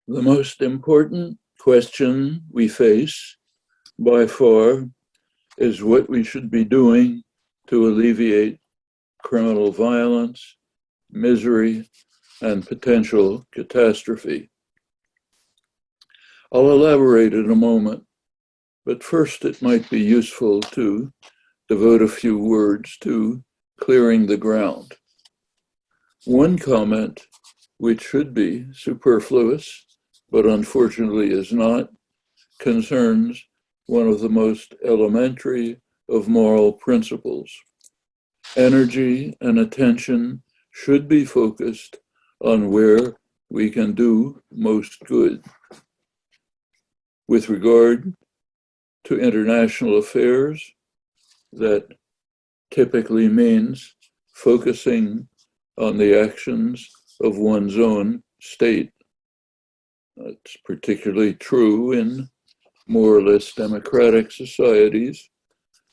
The most important question we face by far is what we should be doing to alleviate criminal violence, misery, and potential catastrophe. I'll elaborate in a moment, but first it might be useful to devote a few words to clearing the ground. One comment, which should be superfluous, but unfortunately is not, concerns one of the most elementary of moral principles. Energy and attention should be focused on where we can do most good. With regard to international affairs, that typically means focusing on the actions of one's own state. That's particularly true in more or less democratic societies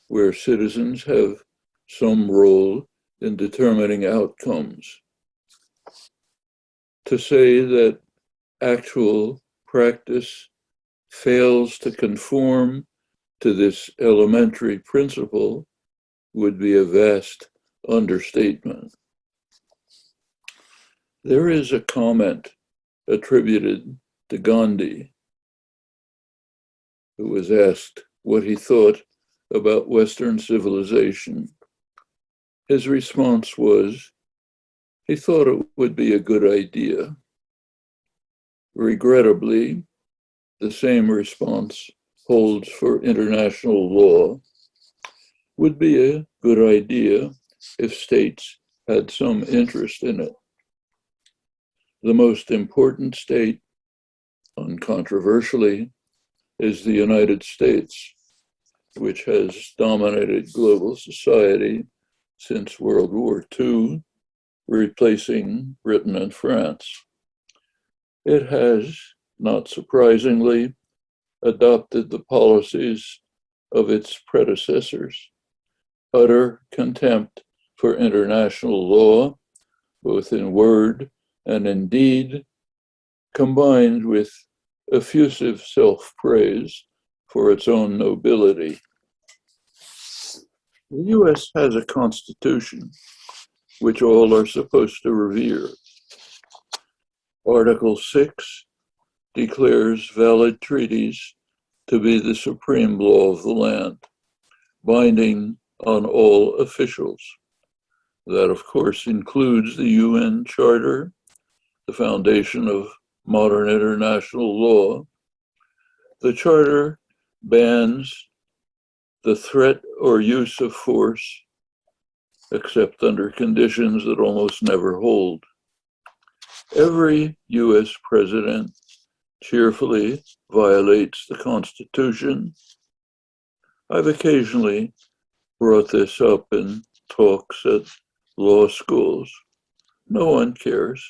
where citizens have some role in determining outcomes. To say that actual practice fails to conform to this elementary principle would be a vast understatement. There is a comment attributed to Gandhi, who was asked what he thought about Western civilization. His response was, he thought it would be a good idea. Regrettably, the same response holds for international law. Would be a good idea if states had some interest in it. The most important state, uncontroversially, is the United States, which has dominated global society since World War II, replacing Britain and France. It has, not surprisingly, adopted the policies of its predecessors, utter contempt for international law, both in word and in deed, combined with effusive self-praise for its own nobility. The US has a constitution, which all are supposed to revere. Article 6 declares valid treaties to be the supreme law of the land, binding on all officials. That, of course, includes the UN Charter, the foundation of modern international law. The Charter bans the threat or use of force, except under conditions that almost never hold. Every US president cheerfully violates the Constitution. I've occasionally brought this up in talks at law schools. No one cares.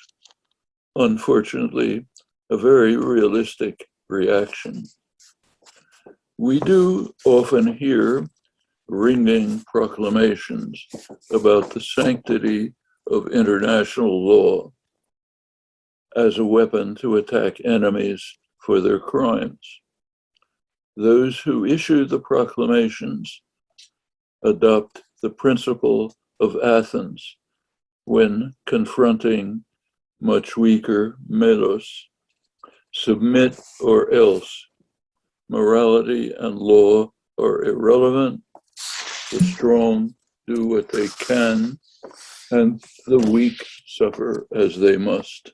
Unfortunately, a very realistic reaction. We do often hear ringing proclamations about the sanctity of international law as a weapon to attack enemies for their crimes. Those who issue the proclamations adopt the principle of Athens when confronting much weaker melos. Submit or else. Morality and law are irrelevant. The strong do what they can, and the weak suffer as they must.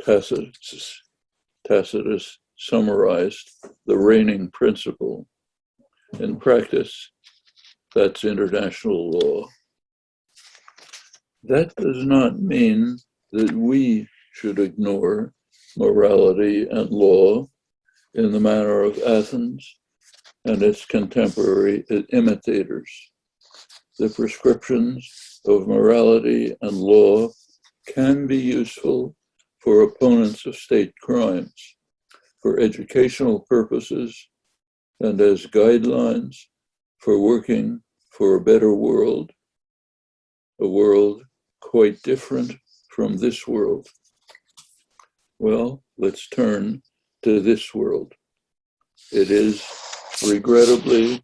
Tacitus summarized the reigning principle. In practice, that's international law. That does not mean that we should ignore morality and law in the manner of Athens and its contemporary imitators. The prescriptions of morality and law can be useful for opponents of state crimes, for educational purposes, and as guidelines for working for a better world, a world quite different from this world. Well, let's turn to this world. It is regrettably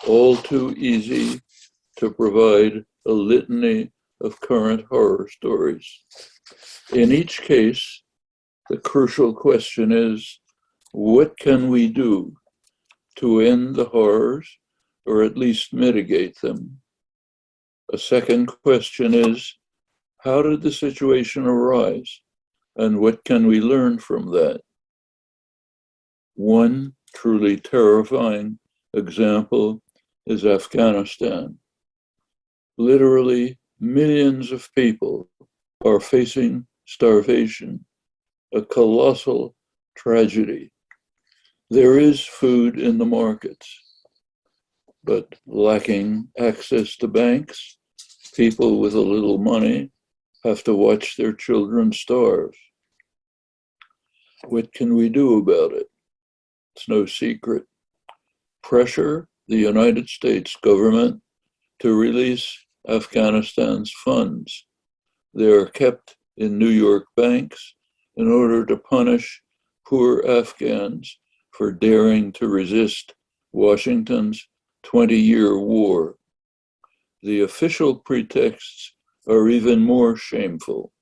all too easy to provide a litany of current horror stories. In each case, the crucial question is, what can we do to end the horrors or at least mitigate them? A second question is, how did the situation arise and what can we learn from that? One truly terrifying example is Afghanistan. Literally millions of people are facing starvation, a colossal tragedy. There is food in the markets, but lacking access to banks, people with a little money have to watch their children starve. What can we do about it? It's no secret. Pressure the United States government to release Afghanistan's funds. They are kept in New York banks in order to punish poor Afghans for daring to resist Washington's 20-year war. The official pretexts are even more shameful.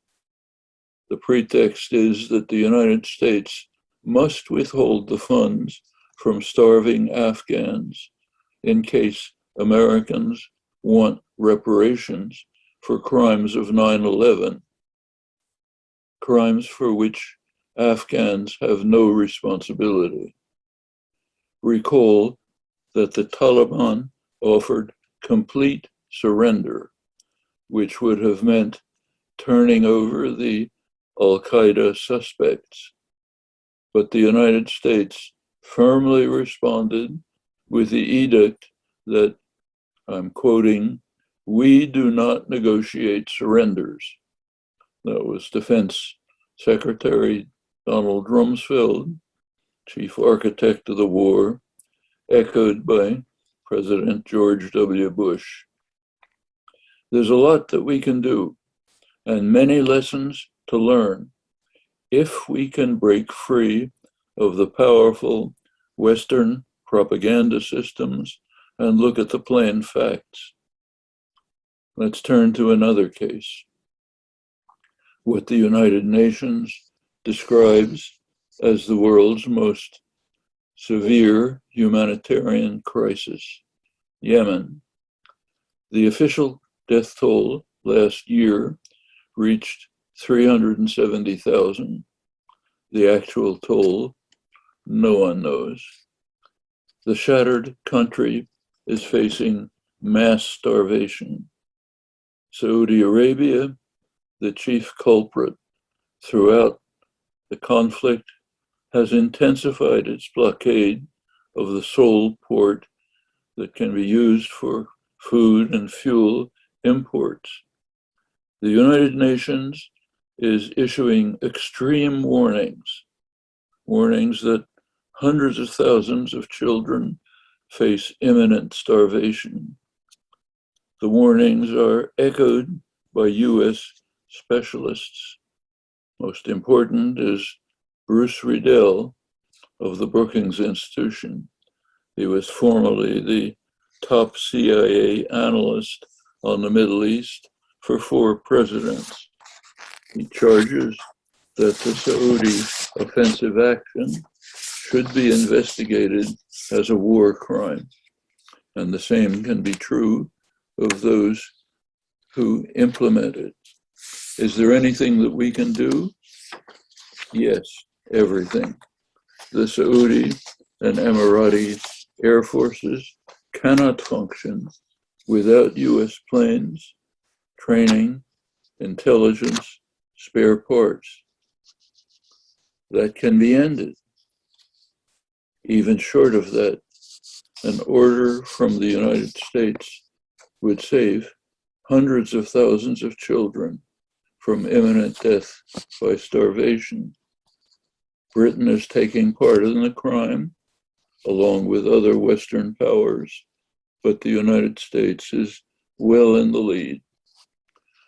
The pretext is that the United States must withhold the funds from starving Afghans in case Americans want reparations for crimes of 9/11, crimes for which Afghans have no responsibility. Recall that the Taliban offered complete surrender, which would have meant turning over the Al-Qaeda suspects. But the United States firmly responded with the edict that, I'm quoting, "We do not negotiate surrenders." That was Defense Secretary Donald Rumsfeld, chief architect of the war, echoed by President George W. Bush. There's a lot that we can do and many lessons to learn if we can break free of the powerful Western propaganda systems and look at the plain facts. Let's turn to another case. What the United Nations describes as the world's most severe humanitarian crisis, Yemen. The official death toll last year reached 370,000. The actual toll, no one knows. The shattered country is facing mass starvation. Saudi Arabia, the chief culprit throughout the conflict, has intensified its blockade of the sole port that can be used for food and fuel imports. The United Nations is issuing extreme warnings that hundreds of thousands of children face imminent starvation. The warnings are echoed by US specialists. Most important is Bruce Riedel of the Brookings Institution. He was formerly the top CIA analyst on the Middle East for 4 presidents. He charges that the Saudi offensive action should be investigated as a war crime, and the same can be true of those who implement it. Is there anything that we can do? Yes, everything. The Saudi and Emirati air forces cannot function without US planes, training, intelligence, spare parts. That can be ended. Even short of that, an order from the United States would save hundreds of thousands of children from imminent death by starvation. Britain is taking part in the crime, along with other Western powers, but the United States is well in the lead.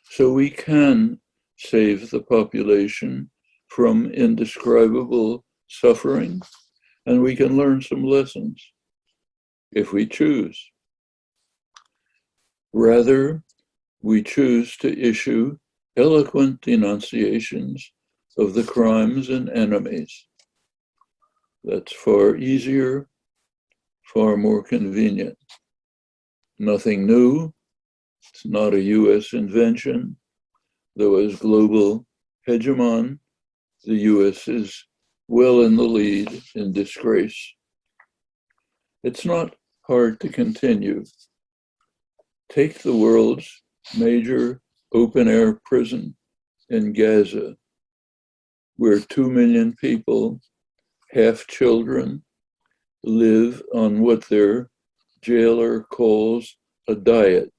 So we can save the population from indescribable suffering, and we can learn some lessons if we choose. Rather, we choose to issue eloquent denunciations of the crimes and enemies. That's far easier, far more convenient. Nothing new. It's not a US invention. Though as global hegemon, the US is well in the lead in disgrace. It's not hard to continue. Take the world's major open-air prison in Gaza, where 2 million people, half children, live on what their jailer calls a diet,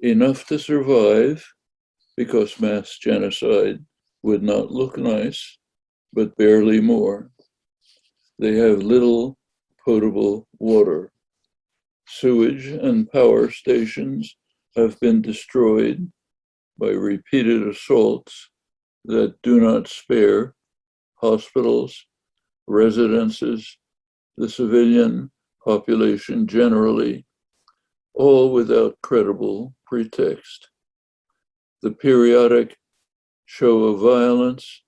enough to survive, because mass genocide would not look nice, but barely more. They have little potable water. Sewage and power stations have been destroyed by repeated assaults that do not spare hospitals, residences, the civilian population generally, all without credible pretext. The periodic show of violence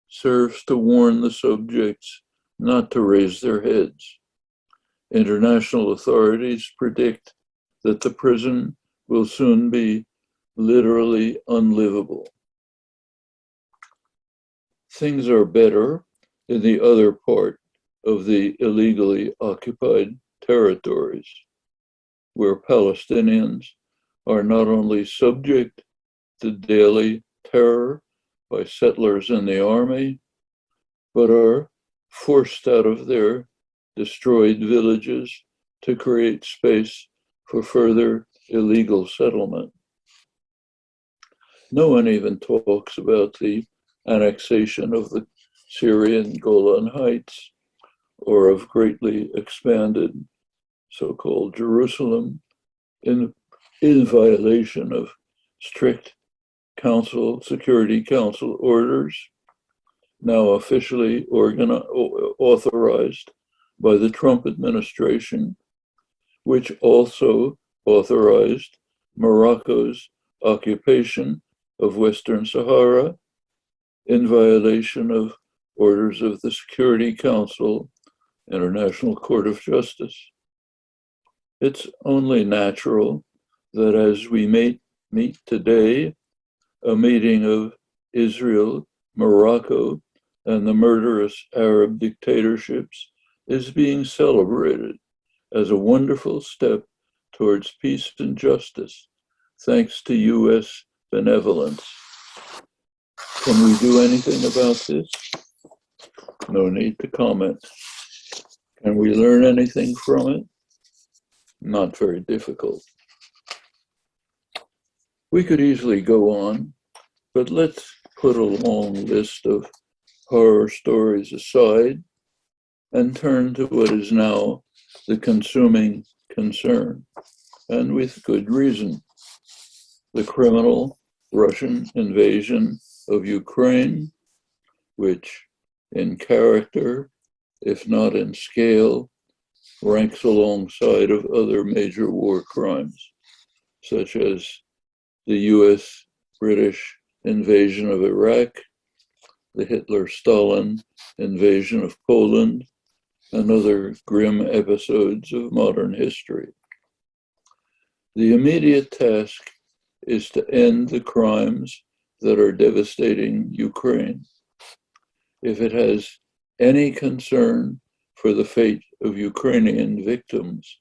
serves to warn the subjects not to raise their heads. International authorities predict that the prison will soon be literally unlivable. Things are better in the other part of the illegally occupied territories, where Palestinians are not only subject to daily terror by settlers in the army, but are forced out of their destroyed villages to create space for further illegal settlement. No one even talks about the annexation of the Syrian Golan Heights or of greatly expanded so-called Jerusalem in violation of strict Security Council orders, now officially authorized by the Trump administration, which also authorized Morocco's occupation of Western Sahara in violation of orders of the Security Council, International Court of Justice. It's only natural that as we meet today, a meeting of Israel, Morocco, and the murderous Arab dictatorships is being celebrated as a wonderful step towards peace and justice, thanks to US benevolence. Can we do anything about this? No need to comment. Can we learn anything from it? Not very difficult. We could easily go on, but let's put a long list of horror stories aside and turn to what is now the consuming concern, and with good reason. The criminal Russian invasion of Ukraine, which in character, if not in scale, ranks alongside of other major war crimes, such as the US-British invasion of Iraq, the Hitler-Stalin invasion of Poland, and other grim episodes of modern history. The immediate task is to end the crimes that are devastating Ukraine. If it has any concern for the fate of Ukrainian victims,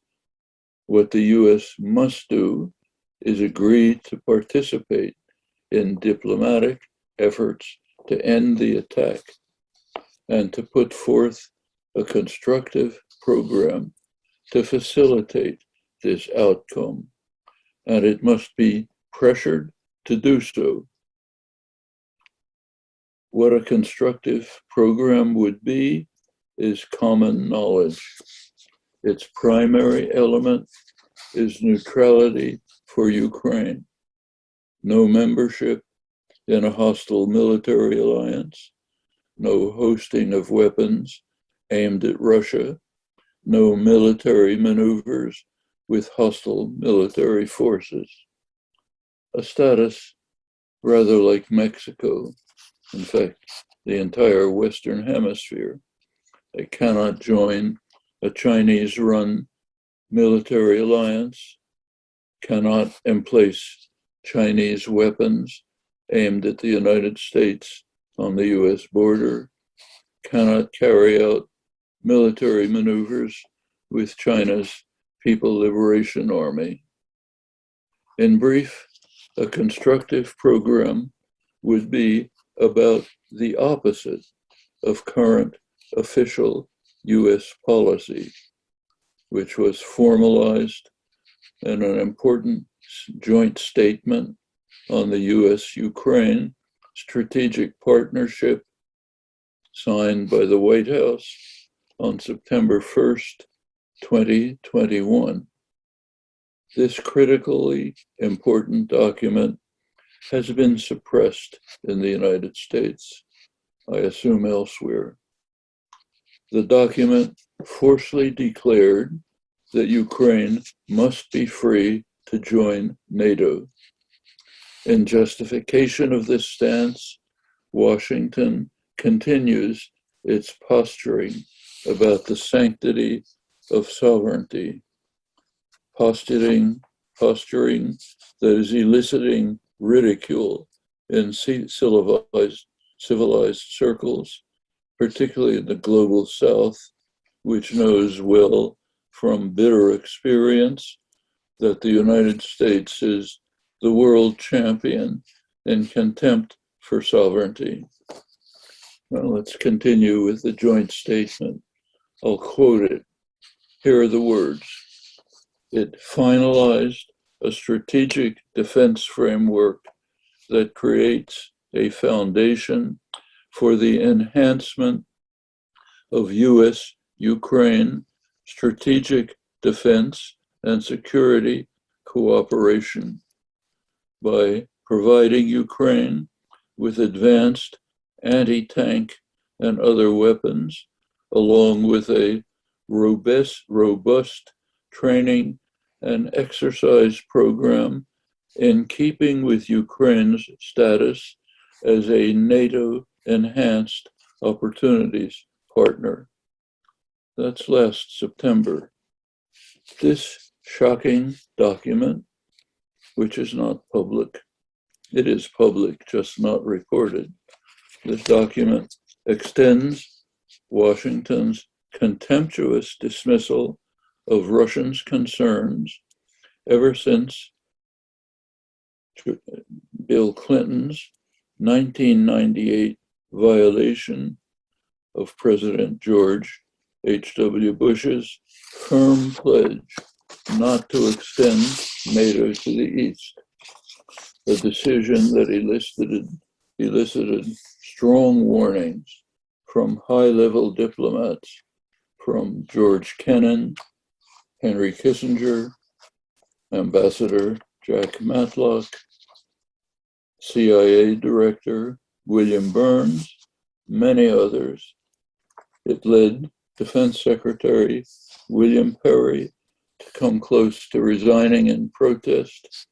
what the US must do is agree to participate in diplomatic efforts to end the attack and to put forth a constructive program to facilitate this outcome. And it must be pressured to do so. What a constructive program would be is common knowledge. Its primary element is neutrality for Ukraine. No membership, in a hostile military alliance, no hosting of weapons aimed at Russia, no military maneuvers with hostile military forces. A status rather like Mexico, in fact, the entire Western Hemisphere. They cannot join a Chinese-run military alliance, cannot emplace Chinese weapons aimed at the United States on the US border, cannot carry out military maneuvers with China's People Liberation Army. In brief, a constructive program would be about the opposite of current official US policy, which was formalized in an important joint statement on the US-Ukraine strategic partnership signed by the White House on September 1st, 2021. This critically important document has been suppressed in the United States, I assume elsewhere. The document forcefully declared that Ukraine must be free to join NATO. In justification of this stance, Washington continues its posturing about the sanctity of sovereignty, posturing that is eliciting ridicule in civilized circles, particularly in the global South, which knows well from bitter experience that the United States is the world champion in contempt for sovereignty. Well, let's continue with the joint statement. I'll quote it. Here are the words. It finalized a strategic defense framework that creates a foundation for the enhancement of US-Ukraine strategic defense and security cooperation by providing Ukraine with advanced anti-tank and other weapons, along with a robust training and exercise program in keeping with Ukraine's status as a NATO enhanced opportunities partner. That's last September. This shocking document, which is not public, it is public, just not reported. This document extends Washington's contemptuous dismissal of Russians' concerns ever since Bill Clinton's 1998 violation of President George H.W. Bush's firm pledge not to extend NATO to the east, a decision that elicited strong warnings from high-level diplomats, from George Kennan, Henry Kissinger, Ambassador Jack Matlock, CIA Director William Burns, many others. It led Defense Secretary William Perry to come close to resigning in protest,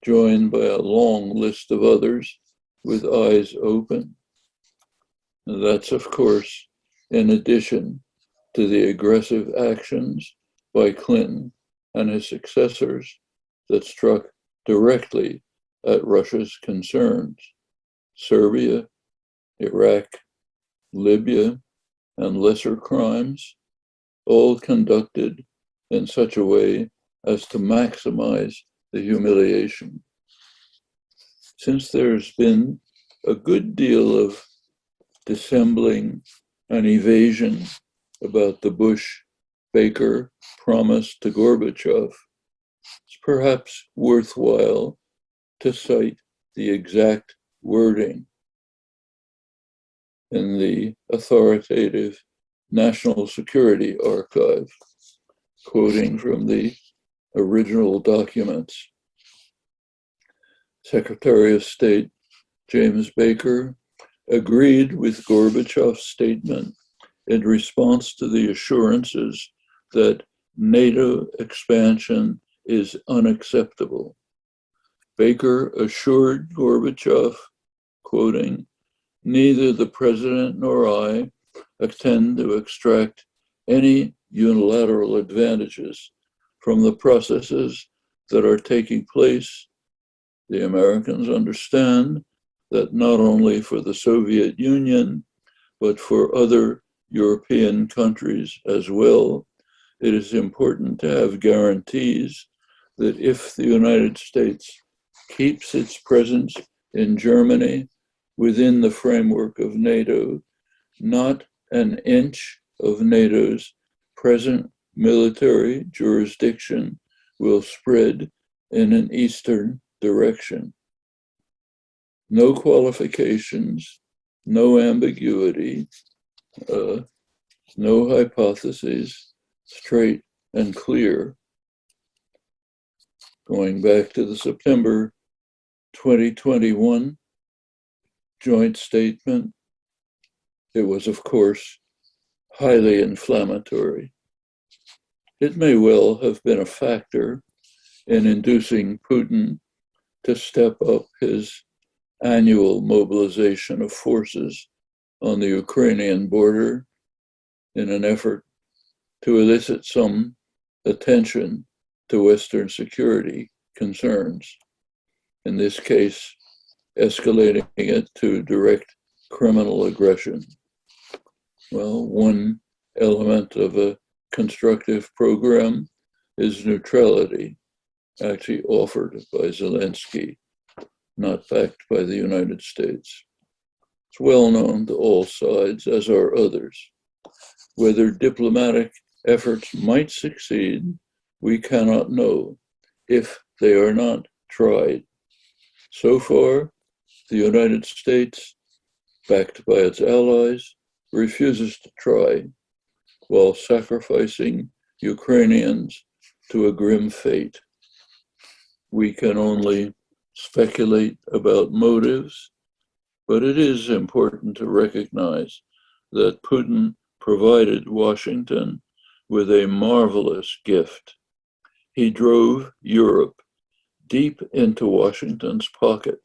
joined by a long list of others with eyes open. And that's, of course, in addition to the aggressive actions by Clinton and his successors that struck directly at Russia's concerns: Serbia, Iraq, Libya, and lesser crimes, all conducted in such a way as to maximize the humiliation. Since there's been a good deal of dissembling and evasion about the Bush-Baker promise to Gorbachev, it's perhaps worthwhile to cite the exact wording in the authoritative National Security Archive, quoting from the original documents. Secretary of State James Baker, agreed with Gorbachev's statement in response to the assurances that NATO expansion is unacceptable. Baker assured Gorbachev, quoting, "Neither the president nor I intend to extract any unilateral advantages from the processes that are taking place. The Americans understand that not only for the Soviet Union, but for other European countries as well, it is important to have guarantees that if the United States keeps its presence in Germany within the framework of NATO, not an inch of NATO's present military jurisdiction will spread in an eastern direction. No qualifications, no ambiguity, no hypotheses, straight and clear." Going back to the September 2021 joint statement, it was, of course, highly inflammatory. It may well have been a factor in inducing Putin to step up his annual mobilization of forces on the Ukrainian border in an effort to elicit some attention to Western security concerns, in this case, escalating it to direct criminal aggression. Well, one element of a constructive program is neutrality, actually offered by Zelensky, not backed by the United States. It's well known to all sides, as are others. Whether diplomatic efforts might succeed, we cannot know if they are not tried. So far, the United States, backed by its allies, refuses to try, while sacrificing Ukrainians to a grim fate. We can only speculate about motives, but it is important to recognize that Putin provided Washington with a marvelous gift. He drove Europe deep into Washington's pocket.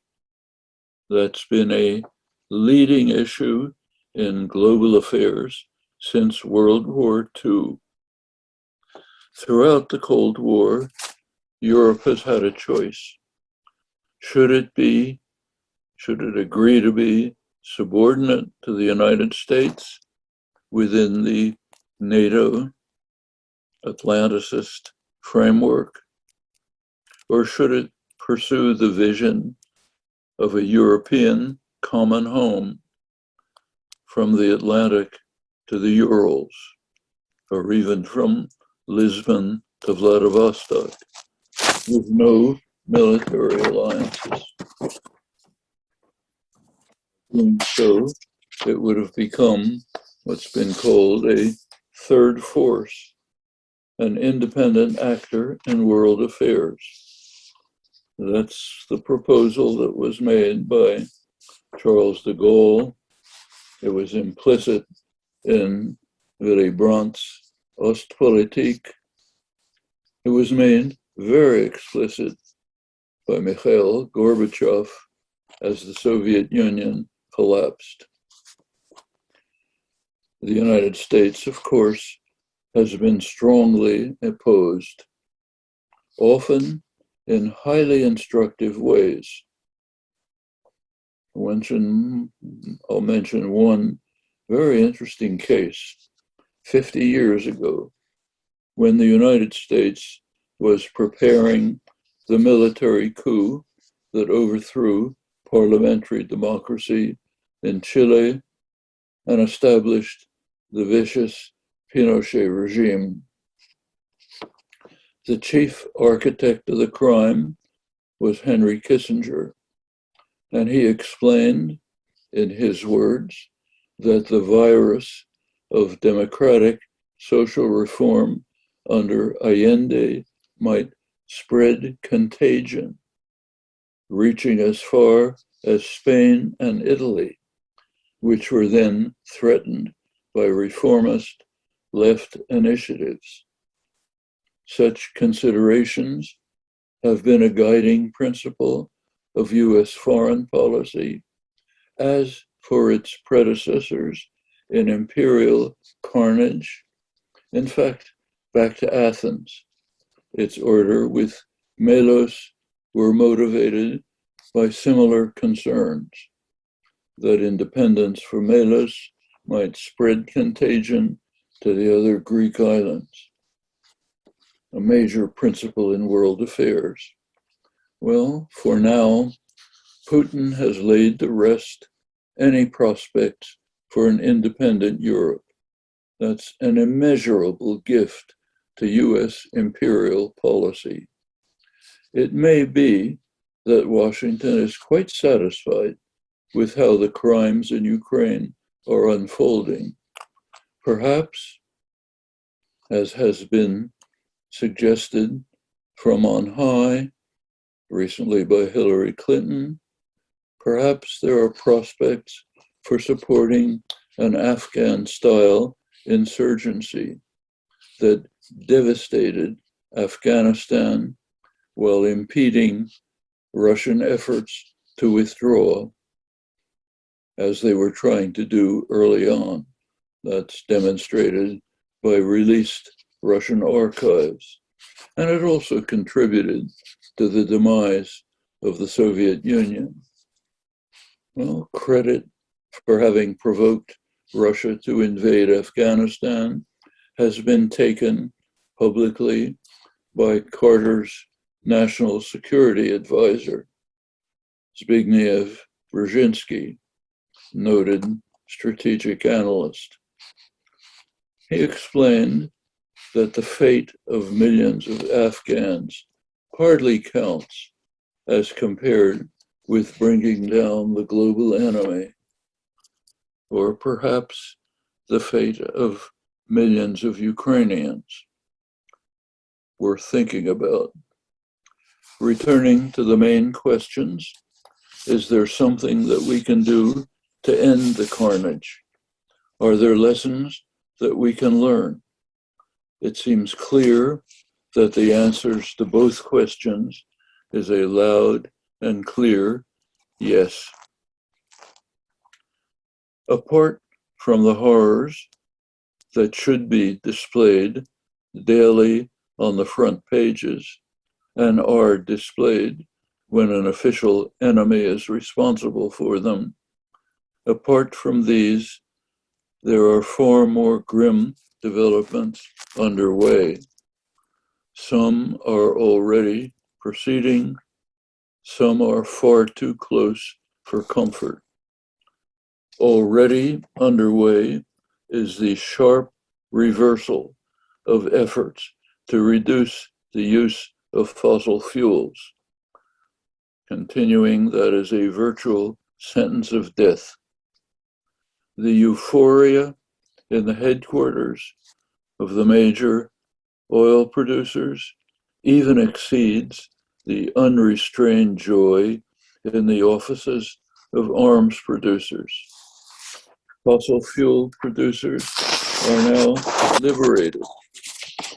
That's been a leading issue in global affairs since World War II. Throughout the Cold War, Europe has had a choice. Should it agree to be subordinate to the United States within the NATO Atlanticist framework, or should it pursue the vision of a European common home from the Atlantic to the Urals, or even from Lisbon to Vladivostok, with no military alliances? Doing so, it would have become what's been called a third force, an independent actor in world affairs. That's the proposal that was made by Charles de Gaulle. It was implicit in Willy Brandt's Ostpolitik. It was made very explicit by Mikhail Gorbachev as the Soviet Union collapsed. The United States, of course, has been strongly opposed, often in highly instructive ways. I'll mention one very interesting case. 50 years ago, when the United States was preparing the military coup that overthrew parliamentary democracy in Chile and established the vicious Pinochet regime. The chief architect of the crime was Henry Kissinger, and he explained, in his words, that the virus of democratic social reform under Allende might spread contagion, reaching as far as Spain and Italy, which were then threatened by reformist left initiatives. Such considerations have been a guiding principle of US foreign policy, as for its predecessors in imperial carnage. In fact, back to Athens, its order with Melos were motivated by similar concerns, that independence for Melos might spread contagion to the other Greek islands, a major principle in world affairs. Well, for now, Putin has laid to rest any prospects for an independent Europe. That's an immeasurable gift to US imperial policy. It may be that Washington is quite satisfied with how the crimes in Ukraine are unfolding. Perhaps, as has been suggested from on high, recently by Hillary Clinton, perhaps there are prospects for supporting an Afghan-style insurgency that devastated Afghanistan while impeding Russian efforts to withdraw, as they were trying to do early on. That's demonstrated by released Russian archives. And it also contributed to the demise of the Soviet Union. Well, credit for having provoked Russia to invade Afghanistan has been taken publicly by Carter's national security advisor, Zbigniew Brzezinski, noted strategic analyst. He explained that the fate of millions of Afghans hardly counts as compared with bringing down the global enemy, or perhaps the fate of millions of Ukrainians worth thinking about. Returning to the main questions, is there something that we can do to end the carnage? Are there lessons that we can learn? It seems clear that the answers to both questions is a loud and clear yes. Apart from the horrors that should be displayed daily on the front pages and are displayed when an official enemy is responsible for them, apart from these, there are far more grim developments underway. Some are already proceeding, some are far too close for comfort. Already underway is the sharp reversal of efforts to reduce the use of fossil fuels. Continuing, that is a virtual sentence of death. The euphoria in the headquarters of the major oil producers even exceeds the unrestrained joy in the offices of arms producers. Fossil fuel producers are now liberated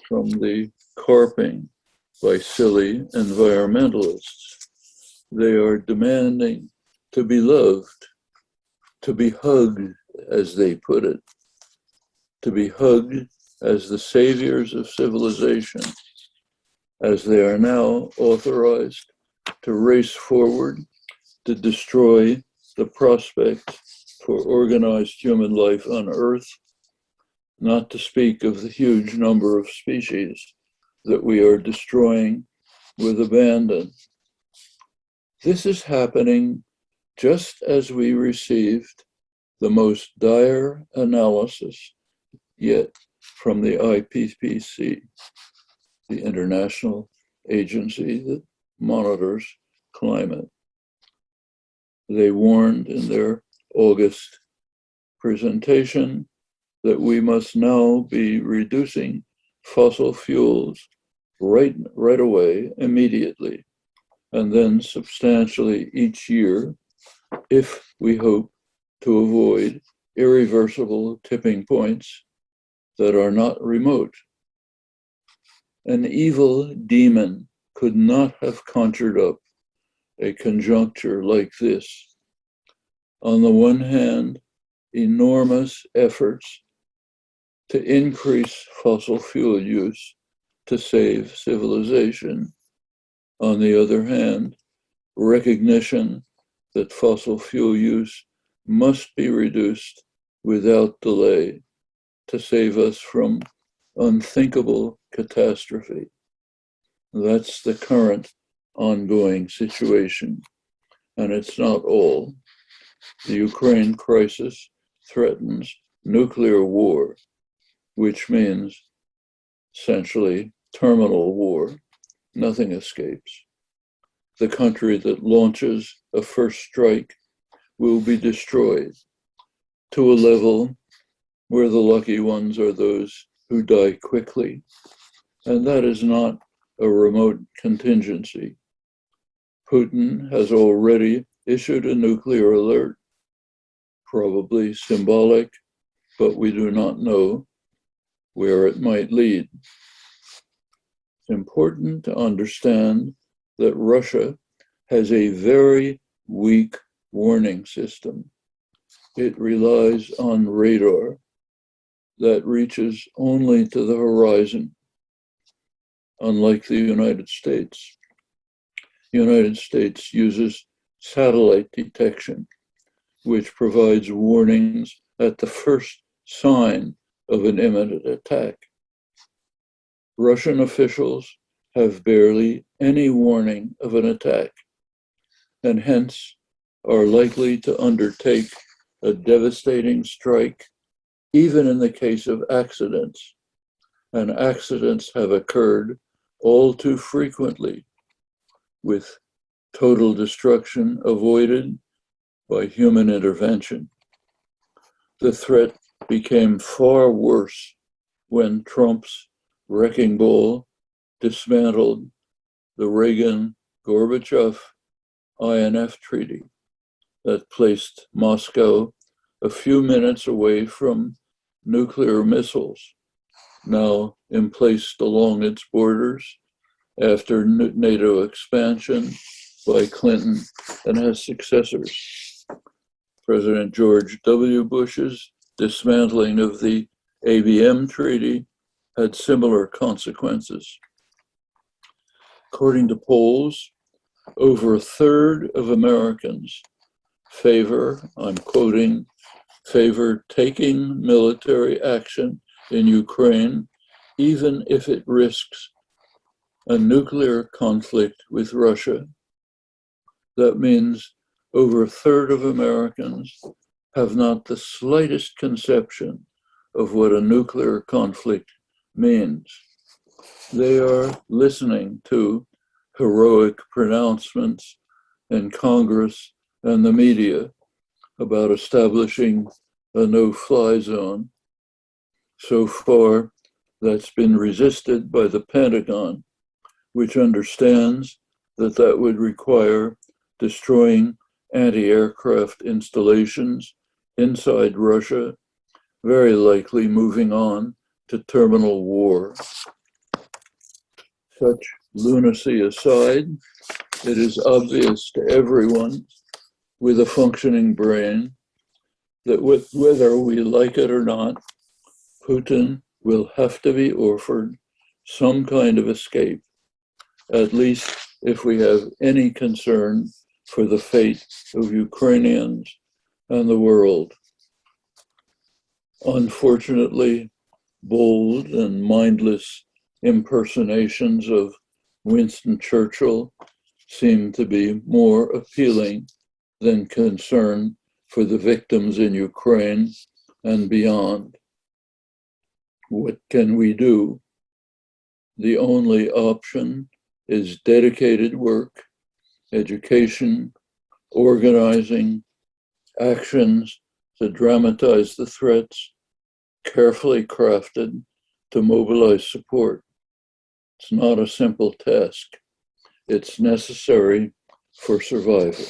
from the carping by silly environmentalists. They are demanding to be loved, to be hugged, as they put it, to be hugged as the saviors of civilization, as they are now authorized to race forward to destroy the prospects for organized human life on Earth, not to speak of the huge number of species that we are destroying with abandon. This is happening just as we received the most dire analysis yet from the IPCC, the international agency that monitors climate. They warned in their August presentation that we must now be reducing fossil fuels right away, immediately, and then substantially each year if we hope to avoid irreversible tipping points that are not remote. An evil demon could not have conjured up a conjuncture like this. On the one hand, enormous efforts to increase fossil fuel use to save civilization. On the other hand, recognition that fossil fuel use must be reduced without delay to save us from unthinkable catastrophe. That's the current ongoing situation, and it's not all. The Ukraine crisis threatens nuclear war, which means essentially terminal war. Nothing escapes. The country that launches a first strike will be destroyed to a level where the lucky ones are those who die quickly. And that is not a remote contingency. Putin has already issued a nuclear alert, probably symbolic, but we do not know where it might lead. It's important to understand that Russia has a very weak warning system. It relies on radar that reaches only to the horizon, unlike the United States. The United States uses satellite detection, which provides warnings at the first sign of an imminent attack. Russian officials have barely any warning of an attack, and hence are likely to undertake a devastating strike, even in the case of accidents. And accidents have occurred all too frequently, with total destruction avoided by human intervention. The threat became far worse when Trump's wrecking ball dismantled the Reagan-Gorbachev INF treaty that placed Moscow a few minutes away from nuclear missiles, now emplaced along its borders after NATO expansion by Clinton and his successors. President George W. Bush's dismantling of the ABM treaty had similar consequences. According to polls, over a third of Americans favor, I'm quoting, favor taking military action in Ukraine, even if it risks a nuclear conflict with Russia. That means over a third of Americans have not the slightest conception of what a nuclear conflict means. They are listening to heroic pronouncements in Congress and the media about establishing a no-fly zone. So far, that's been resisted by the Pentagon, which understands that that would require destroying anti-aircraft installations inside Russia, very likely moving on to terminal war. Such lunacy aside, it is obvious to everyone with a functioning brain that whether we like it or not, Putin will have to be offered some kind of escape, at least if we have any concern for the fate of Ukrainians and the world. Unfortunately, bold and mindless impersonations of Winston Churchill seem to be more appealing than concern for the victims in Ukraine and beyond. What can we do? The only option is dedicated work, education, organizing, actions to dramatize the threats, carefully crafted to mobilize support. It's not a simple task. It's necessary for survival.